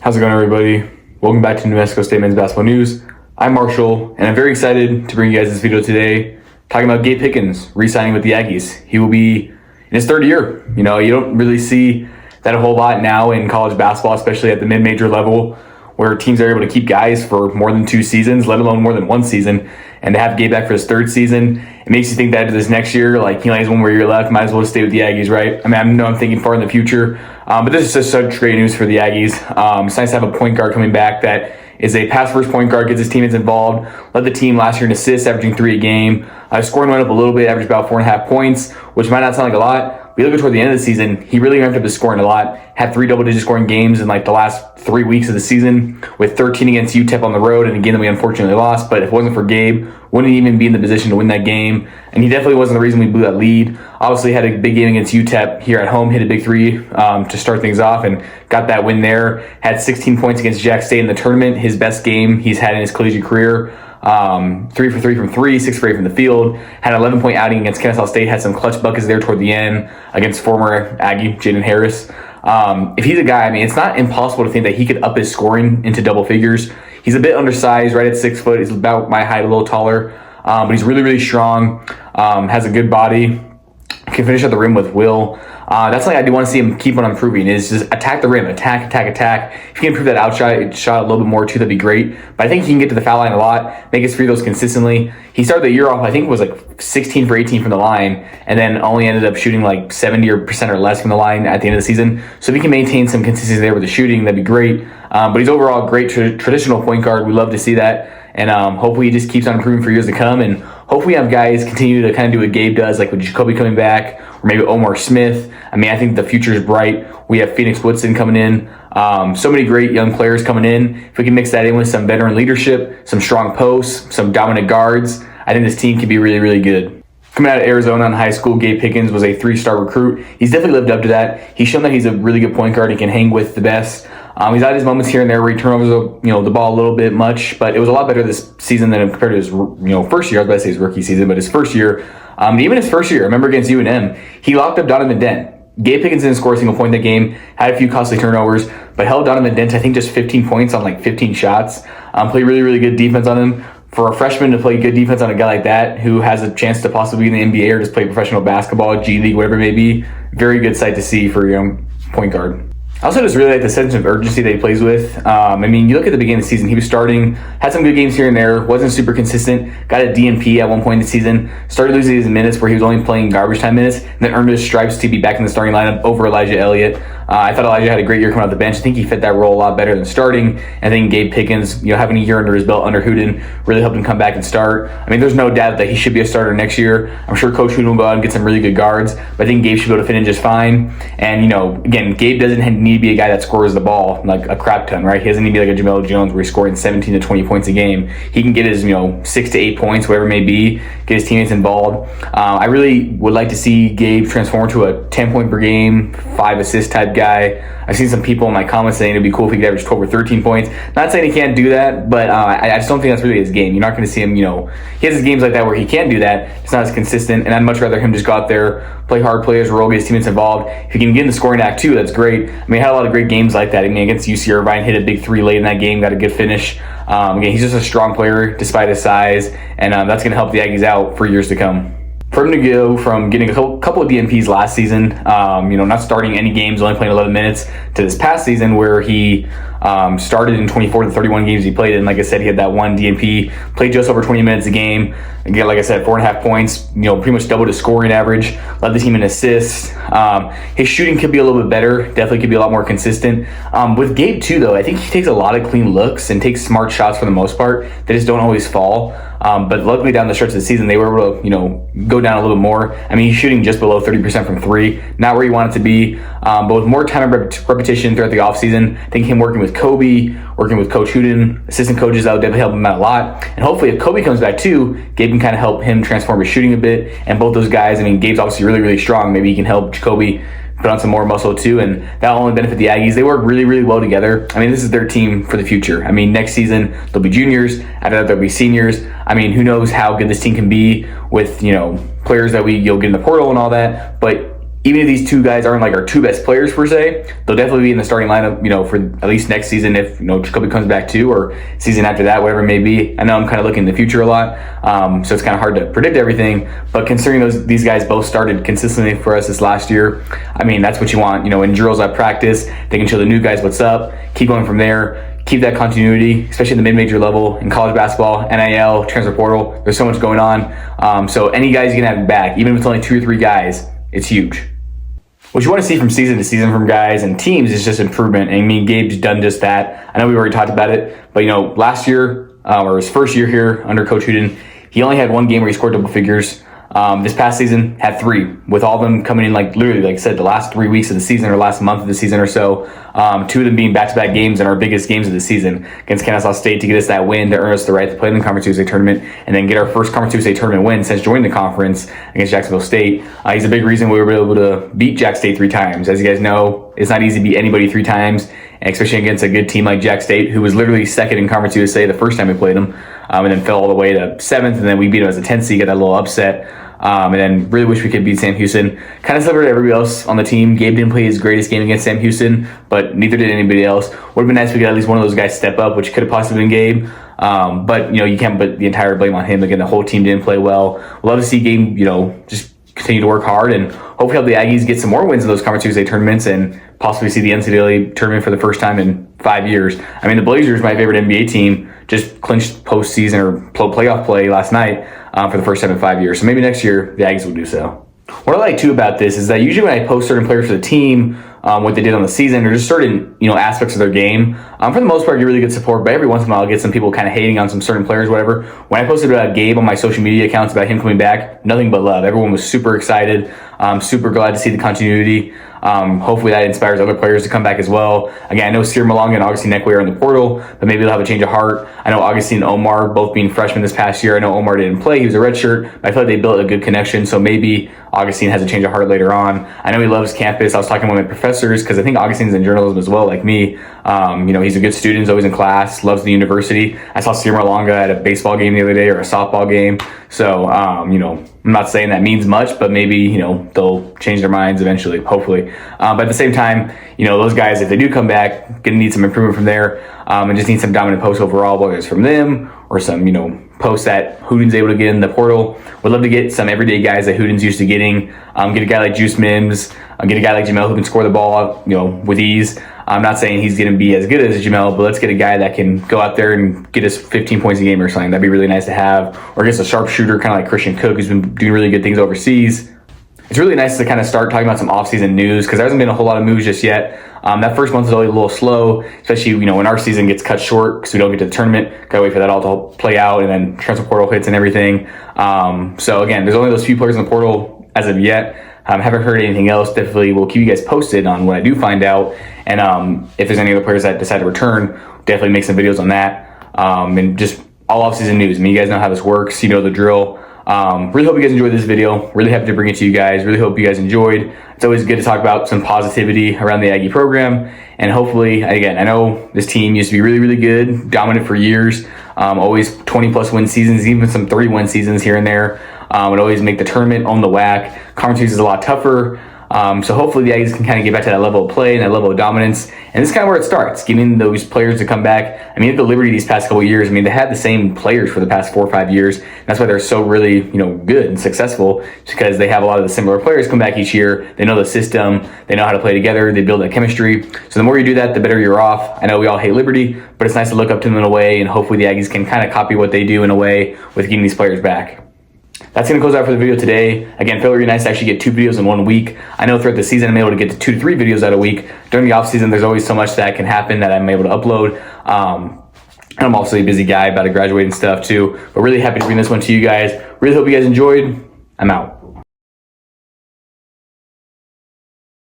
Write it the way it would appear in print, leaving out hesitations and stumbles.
How's it going, everybody? Welcome back to New Mexico State Men's Basketball News. I'm Marshall, and I'm very excited to bring you guys this video today talking about Gabe Pickens re-signing with the Aggies. He will be in his third year. You don't really see that a whole lot now in college basketball, especially at the mid-major level, where teams are able to keep guys for more than 2 seasons, let alone more than 1 season. And to have Gabe back for his 3rd season, it makes you think that this next year, he only has 1 more year left, might as well stay with the Aggies, right? I know I'm thinking far in the future, but this is just such great news for the Aggies. It's nice to have a point guard coming back that is a pass-first point guard, gets his teammates involved, led the team last year in assists, averaging 3 a game. Scoring went up a little bit, averaged about 4.5 points, which might not sound like a lot. But you look toward the end of the season, he really ramped up his scoring a lot. Had 3 double-digit scoring games in the last 3 weeks of the season, with 13 against UTEP on the road, and again that we unfortunately lost. But if it wasn't for Gabe, wouldn't even be in the position to win that game. And he definitely wasn't the reason we blew that lead. Obviously had a big game against UTEP here at home, hit a big 3 to start things off, and got that win there. Had 16 points against Jack State in the tournament, his best game he's had in his collegiate career. 3 for 3 from 3, 6 for 8 from the field. Had an 11-point outing against Kennesaw State. Had some clutch buckets there toward the end against former Aggie Jaden Harris. If he's a guy, it's not impossible to think that he could up his scoring into double figures. He's a bit undersized, right at 6 foot. He's about my height, a little taller, but he's really, really strong. Has a good body. Can finish at the rim with will. That's something I do want to see him keep on improving, is just attack the rim, attack. If he can improve that shot a little bit more too, that'd be great. But I think he can get to the foul line a lot, make his free throws consistently. He started the year off, I think it was 16 for 18 from the line, and then only ended up shooting 70% or less from the line at the end of the season. So if he can maintain some consistency there with the shooting, that'd be great. But he's overall a great traditional point guard. We love to see that. And hopefully he just keeps on improving for years to come. And hopefully we have guys continue to kind of do what Gabe does, like with Jacoby coming back, or maybe Omar Smith. I think the future is bright. We have Phoenix Woodson coming in. So many great young players coming in. If we can mix that in with some veteran leadership, some strong posts, some dominant guards, I think this team can be really, really good. Coming out of Arizona in high school, Gabe Pickens was a 3-star recruit. He's definitely lived up to that. He's shown that he's a really good point guard and can hang with the best. He's had his moments here and there where he turnovers the ball a little bit much, but it was a lot better this season than compared to his first year. I was about to say his rookie season, but his first year, even his first year, I remember against UNM, he locked up Donovan Dent. Gabe Pickens didn't score a single point that game, had a few costly turnovers, but held Donovan Dent, I think, just 15 points on 15 shots. Played really, really good defense on him. For a freshman to play good defense on a guy like that, who has a chance to possibly be in the NBA or just play professional basketball, G League, whatever it may be, very good sight to see for a young point guard. I also just really like the sense of urgency that he plays with. You look at the beginning of the season, he was starting, had some good games here and there, wasn't super consistent, got a DNP at one point in the season, started losing his minutes where he was only playing garbage time minutes, and then earned his stripes to be back in the starting lineup over Elijah Elliott. I thought Elijah had a great year coming off the bench. I think he fit that role a lot better than starting. And I think Gabe Pickens, having a year under his belt under Hooten, really helped him come back and start. There's no doubt that he should be a starter next year. I'm sure Coach Hooten will go out and get some really good guards, but I think Gabe should be able to fit in just fine. And, again, Gabe doesn't need to be a guy that scores the ball a crap ton, right? He doesn't need to be like a Jamel Jones where he's scoring 17 to 20 points a game. He can get his, 6 to 8 points, whatever it may be, get his teammates involved. I really would like to see Gabe transform to a 10 point per game, 5 assist type guy. I've seen some people in my comments saying it'd be cool if he could average 12 or 13 points. Not saying he can't do that, but I just don't think that's really his game. You're not going to see him, he has his games like that where he can do that. It's not as consistent, and I'd much rather him just go out there, play hard, play his role, get his teammates involved. If he can get in the scoring act too, that's great. He had a lot of great games like that. Against UC Irvine, hit a big 3 late in that game, got a good finish. Again, he's just a strong player despite his size, and that's going to help the Aggies out for years to come. For him to go from getting a couple of DNPs last season, not starting any games, only playing 11 minutes, to this past season where he started in 24 to 31 games he played in. Like I said, he had that 1 DNP, played just over 20 minutes a game. Again, like I said, 4.5 points, pretty much doubled his scoring average, led the team in assists. His shooting could be a little bit better, definitely could be a lot more consistent. With Gabe too, though, I think he takes a lot of clean looks and takes smart shots for the most part. They just don't always fall. But luckily down the stretch of the season, they were able to, go down a little bit more. He's shooting just below 30% from 3, not where you want it to be. But with more time and repetition throughout the offseason, I think him working with Kobe, working with Coach Hooten, assistant coaches, that would definitely help him out a lot. And hopefully if Kobe comes back too, Gabe can kind of help him transform his shooting a bit. And both those guys, Gabe's obviously really, really strong. Maybe he can help Jacoby put on some more muscle too, and that'll only benefit the Aggies. They work really, really well together. This is their team for the future. Next season they'll be juniors, after that they'll be seniors. Who knows how good this team can be with, players that you'll get in the portal and all that, but even if these two guys aren't like our two best players per se, they'll definitely be in the starting lineup, for at least next season if, Jacoby comes back too, or season after that, whatever it may be. I know I'm kind of looking in the future a lot, so it's kind of hard to predict everything, but considering these guys both started consistently for us this last year, I mean, that's what you want, in drills at practice. They can show the new guys what's up, keep going from there, keep that continuity, especially in the mid-major level in college basketball, NIL, transfer portal. There's so much going on. So any guys you can have back, even if it's only 2 or 3 guys, it's huge. What you want to see from season to season from guys and teams is just improvement. And I mean, Gabe's done just that. I know we already talked about it, but last year, or his first year here under Coach Hooten, he only had 1 game where he scored double figures. This past season had 3, with all of them coming in literally, like I said, the last 3 weeks of the season or last month of the season or so. 2 of them being back-to-back games and our biggest games of the season against Kennesaw State to get us that win, to earn us the right to play in the Conference USA tournament, and then get our first Conference USA tournament win since joining the conference against Jacksonville State. He's a big reason we were able to beat Jack State 3 times. As you guys know, it's not easy to beat anybody 3 times, especially against a good team like Jack State, who was literally second in Conference USA the first time we played them, and then fell all the way to 7th, and then we beat them as a 10th seed, got that little upset. And then really wish we could beat Sam Houston. Kind of similar to everybody else on the team. Gabe didn't play his greatest game against Sam Houston, but neither did anybody else. Would have been nice if we got at least one of those guys step up, which could have possibly been Gabe. But you can't put the entire blame on him. Again, the whole team didn't play well. We'll love to see Gabe, just continue to work hard and hopefully help the Aggies get some more wins in those Conference USA tournaments and possibly see the NCAA tournament for the first time in 5 years. I mean, the Blazers, my favorite NBA team, just clinched postseason or playoff play last night for the first time in 5 years. So maybe next year the Aggies will do so. What I like too about this is that usually when I post certain players for the team, what they did on the season, or just certain aspects of their game, for the most part, I get really good support. But every once in a while, I'll get some people kind of hating on some certain players, whatever. When I posted about Gabe on my social media accounts about him coming back, nothing but love. Everyone was super excited. Super glad to see the continuity. Hopefully that inspires other players to come back as well. Again, I know Sierra Malonga and Augustine Nekwe are in the portal, but maybe they'll have a change of heart. I know Augustine and Omar both being freshmen this past year. I know Omar didn't play. He was a redshirt, but I feel like they built a good connection, so maybe Augustine has a change of heart later on. I know he loves campus. I was talking to one of my professors because I think Augustine's in journalism as well, like me. He's a good student, he's always in class, loves the university. I saw Sierra Malonga at a baseball game the other day or a softball game. So, I'm not saying that means much, but maybe, they'll change their minds eventually, hopefully. But at the same time, those guys, if they do come back, gonna need some improvement from there, and just need some dominant posts overall, whether it's from them or some, posts that Hooten's able to get in the portal. Would love to get some everyday guys that Hooten's used to getting. Get a guy like Juice Mims, get a guy like Jamel who can score the ball, with ease. I'm not saying he's going to be as good as Jamel, but let's get a guy that can go out there and get us 15 points a game or something. That'd be really nice to have. Or just a sharpshooter, kind of like Christian Cook, who's been doing really good things overseas. It's really nice to kind of start talking about some offseason news because there hasn't been a whole lot of moves just yet. That first month is always a little slow, especially, when our season gets cut short because we don't get to the tournament. Gotta wait for that all to play out, and then transfer portal hits and everything. So again, there's only those few players in the portal as of yet. Haven't heard anything else. Definitely will keep you guys posted on what I do find out. And if there's any other players that decide to return, definitely make some videos on that. And just all off-season news. I mean, you guys know how this works. You know the drill. Really hope you guys enjoyed this video. Really happy to bring it to you guys. Really hope you guys enjoyed. It's always good to talk about some positivity around the Aggie program. And hopefully, again, I know this team used to be really, really good, dominant for years. Always 20-plus win seasons, even some 30-win seasons here and there. Would always make the tournament on the whack. Conference is a lot tougher. So hopefully the Aggies can kind of get back to that level of play and that level of dominance. And this is kind of where it starts, getting those players to come back. I mean, at the Liberty these past couple of years, they had the same players for the past 4 or 5 years. That's why they're so really, good and successful, because they have a lot of the similar players come back each year. They know the system. They know how to play together. They build that chemistry. So the more you do that, the better you're off. I know we all hate Liberty, but it's nice to look up to them in a way, and hopefully the Aggies can kind of copy what they do in a way with getting these players back. That's going to close out for the video today. Again, felt really nice to actually get 2 videos in 1 week. I know throughout the season I'm able to get to 2 to 3 videos out a week. During the off season, there's always so much that can happen that I'm able to upload. I'm also a busy guy, about to graduate and stuff too. But really happy to bring this one to you guys. Really hope you guys enjoyed. I'm out.